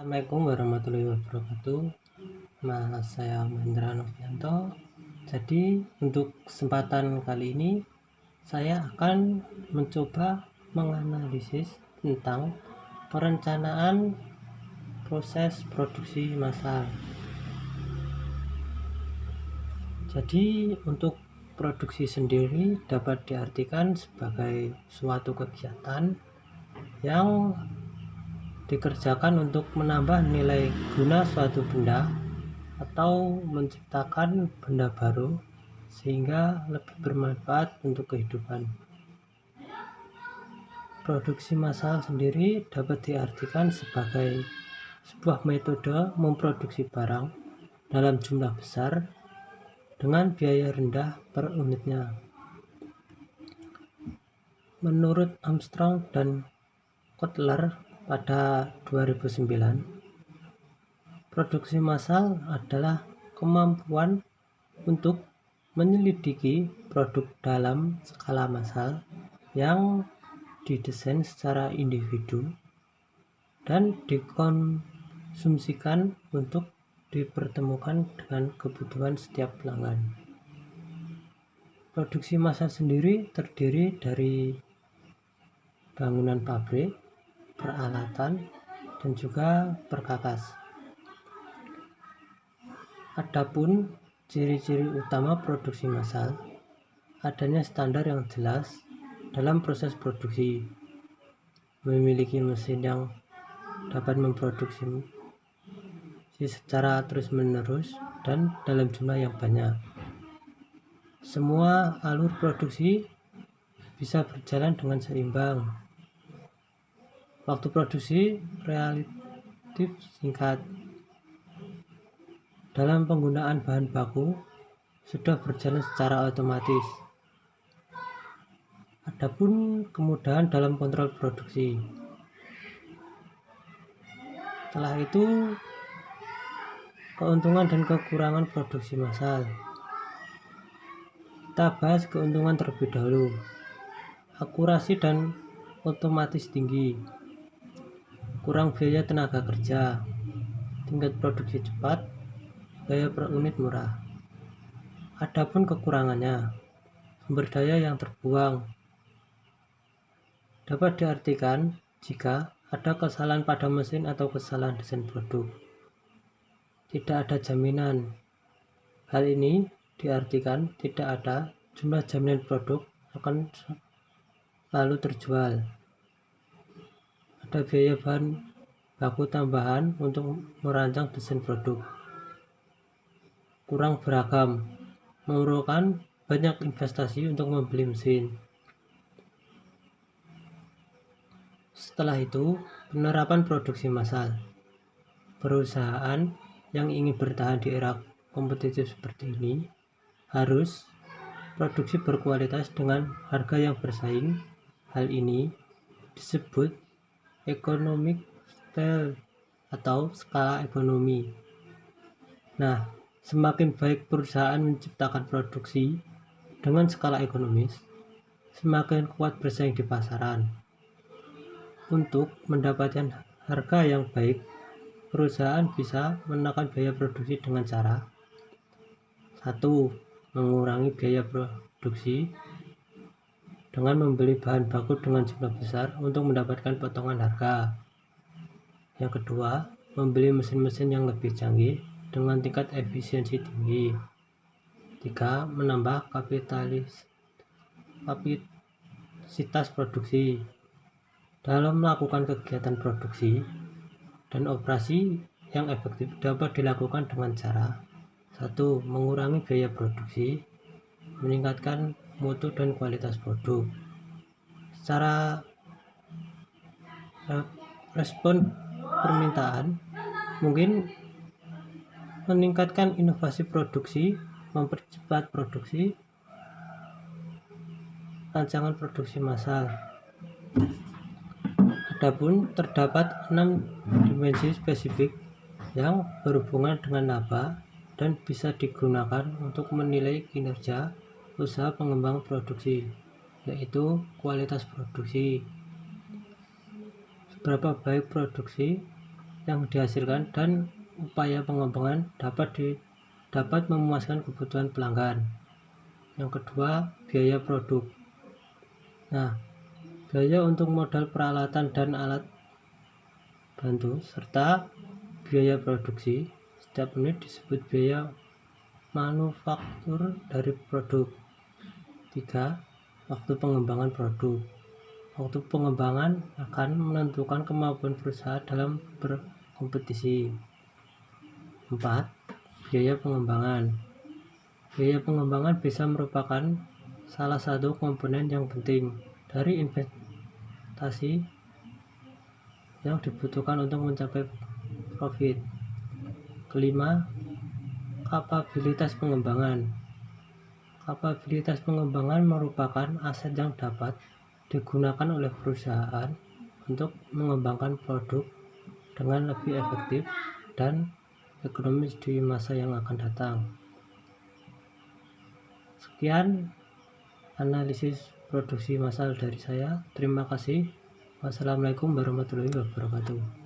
Assalamualaikum warahmatullahi wabarakatuh. Nama saya Mahendra Novianto. Jadi untuk kesempatan kali ini saya akan mencoba menganalisis tentang perencanaan proses produksi massal. Jadi untuk produksi sendiri dapat diartikan sebagai suatu kegiatan yang dikerjakan untuk menambah nilai guna suatu benda atau menciptakan benda baru sehingga lebih bermanfaat untuk kehidupan. Produksi massal sendiri dapat diartikan sebagai sebuah metode memproduksi barang dalam jumlah besar dengan biaya rendah per unitnya. Menurut Armstrong dan Kotler pada 2009, produksi massal adalah kemampuan untuk menyelidiki produk dalam skala massal yang didesain secara individu dan dikonsumsikan untuk dipertemukan dengan kebutuhan setiap pelanggan. Produksi massal sendiri terdiri dari bangunan pabrik, peralatan, dan juga perkakas. Adapun ciri-ciri utama produksi massal, adanya standar yang jelas dalam proses produksi, memiliki mesin yang dapat memproduksi secara terus-menerus dan dalam jumlah yang banyak. Semua alur produksi bisa berjalan dengan seimbang. Waktu produksi relatif singkat. Dalam penggunaan bahan baku sudah berjalan secara otomatis. Adapun kemudahan dalam kontrol produksi. Setelah itu, keuntungan dan kekurangan produksi massal. Kita bahas keuntungan terlebih dahulu. Akurasi dan otomatis tinggi, kurang biaya tenaga kerja, tingkat produksi cepat, biaya per unit murah. Adapun kekurangannya, sumber daya yang terbuang. Dapat diartikan jika ada kesalahan pada mesin atau kesalahan desain produk. Tidak ada jaminan. Hal ini diartikan tidak ada jumlah jaminan produk akan lalu terjual. Ada biaya bahan baku tambahan untuk merancang desain produk. Kurang beragam, memerlukan banyak investasi untuk membeli mesin. Setelah itu, penerapan produksi massal. Perusahaan yang ingin bertahan di era kompetitif seperti ini harus produksi berkualitas dengan harga yang bersaing. Hal ini disebut economic scale atau skala ekonomi. Nah, semakin baik perusahaan menciptakan produksi dengan skala ekonomis, semakin kuat bersaing di pasaran. Untuk mendapatkan harga yang baik, perusahaan bisa menekan biaya produksi dengan cara 1. Mengurangi biaya produksi dengan membeli bahan baku dengan jumlah besar untuk mendapatkan potongan harga. Yang kedua, membeli mesin-mesin yang lebih canggih dengan tingkat efisiensi tinggi. 3. Menambah kapasitas produksi. Dalam melakukan kegiatan produksi dan operasi yang efektif dapat dilakukan dengan cara 1. Mengurangi biaya produksi, meningkatkan mutu dan kualitas produk. Secara respon permintaan mungkin meningkatkan inovasi produksi, mempercepat produksi, rancangan produksi massal. Adapun terdapat 6 dimensi spesifik yang berhubungan dengan laba dan bisa digunakan untuk menilai kinerja usaha pengembang produksi, yaitu kualitas produksi, seberapa baik produksi, yang dihasilkan dan upaya pengembangan dapat memuaskan kebutuhan pelanggan. Yang kedua, biaya produk. Nah, biaya untuk modal peralatan dan alat bantu serta biaya produksi setiap unit disebut biaya manufaktur dari produk. 3. Waktu pengembangan produk. Waktu pengembangan akan menentukan kemampuan perusahaan dalam berkompetisi. 4. Biaya pengembangan. Biaya pengembangan bisa merupakan salah satu komponen yang penting dari investasi yang dibutuhkan untuk mencapai profit. Kelima, kapabilitas pengembangan. Kapabilitas pengembangan merupakan aset yang dapat digunakan oleh perusahaan untuk mengembangkan produk dengan lebih efektif dan ekonomis di masa yang akan datang. Sekian analisis produksi massal dari saya. Terima kasih. Wassalamualaikum warahmatullahi wabarakatuh.